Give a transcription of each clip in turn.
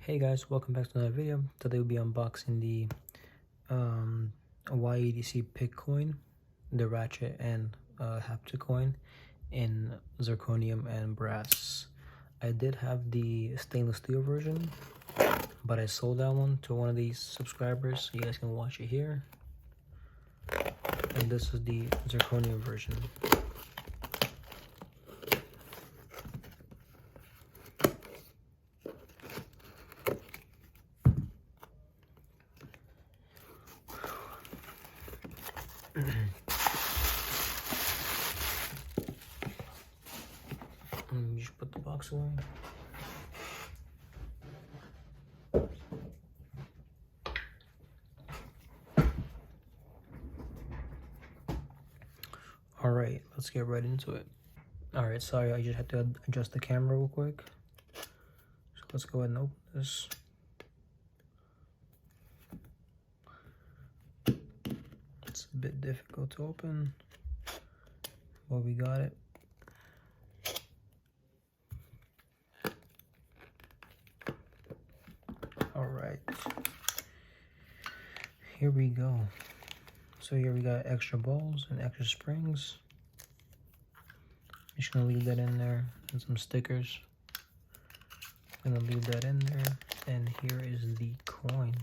Hey guys, welcome back to another video. Today we'll be unboxing the YEDC pick coin, the Ratchet and Haptic coin in Zirconium and brass. I did have the stainless steel version, but I sold that one to one of these subscribers, so you guys can watch it here. And this is the Zirconium version. Just put the box away. Alright, let's get right into it. Alright, sorry, I just had to adjust the camera real quick. So let's go ahead and open this. It's a bit difficult to open, but we got it. Alright, here we go. So here we got extra balls and extra springs. I'm just gonna leave that in there, and some stickers. I'm gonna leave that in there, and here is the coin.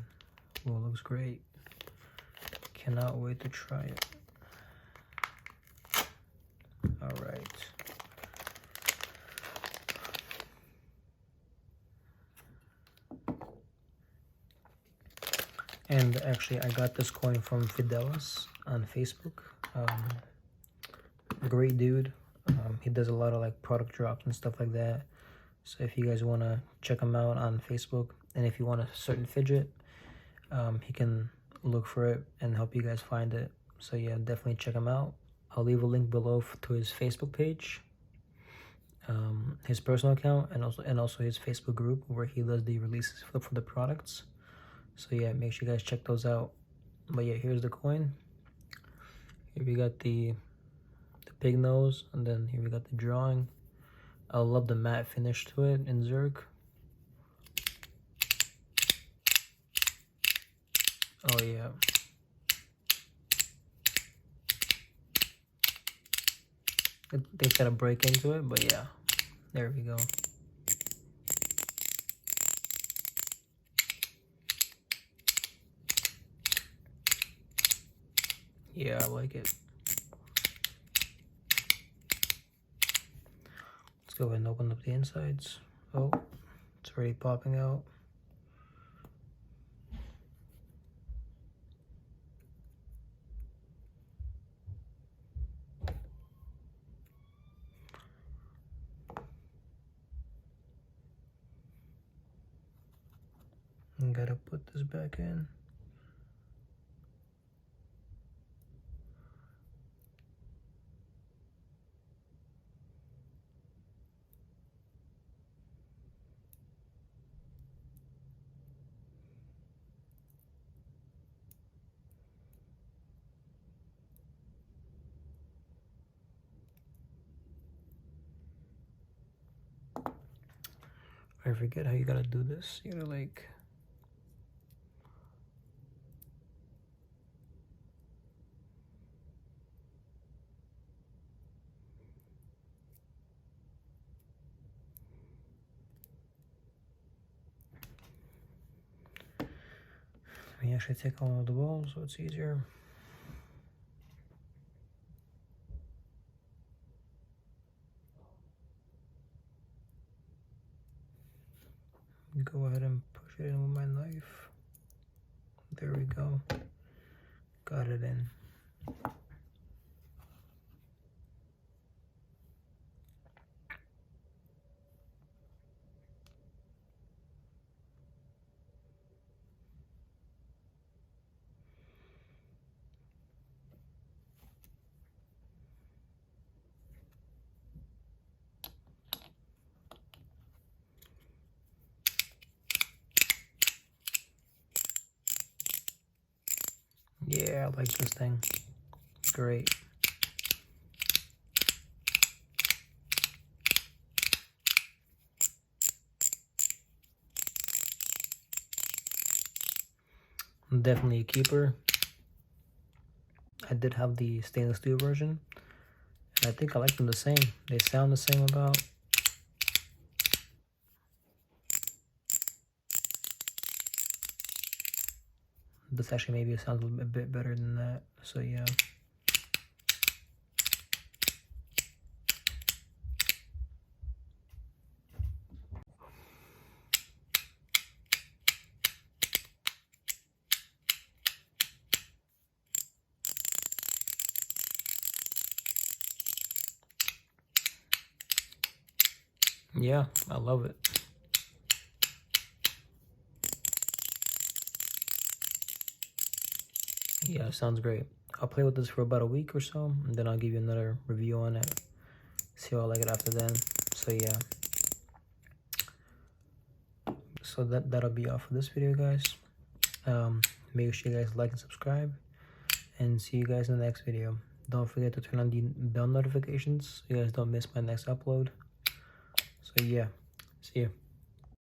Oh, it looks great. Cannot wait to try it. Alright. And actually, I got this coin from Fidgets on Facebook. Great dude. He does a lot of like product drops and stuff like that. So if you guys want to check him out on Facebook, and if you want a certain fidget, he can look for it and help you guys find it. So yeah, definitely check him out. I'll leave a link below to his Facebook page, his personal account, and also his Facebook group where he does the releases for the products. So yeah, make sure you guys check those out. But yeah, here's the coin. Here we got the pig nose, and then here we got the drawing. I love the matte finish to it in Zirc. Oh yeah. They gotta break into it, but yeah, there we go. Yeah, I like it. Let's go ahead and open up the insides. Oh, it's already popping out. I gotta put this back in. I forget how you gotta do this. You gotta like... Let me actually take all of the balls so it's easier. Go ahead and push it in with my knife. There we go. Got it in. Yeah, I like this thing. It's great. Definitely a keeper. I did have the stainless steel version, and I think I like them the same. They sound the same about. This actually maybe sounds a bit better than that. So yeah. Yeah, I love it. Yeah, sounds great. I'll play with this for about a week or so, and then I'll give you another review on it. See how I like it after then. So yeah. So that'll be all for this video, guys. Make sure you guys like and subscribe, and see you guys in the next video. Don't forget to turn on the bell notifications so you guys don't miss my next upload. So yeah, see you.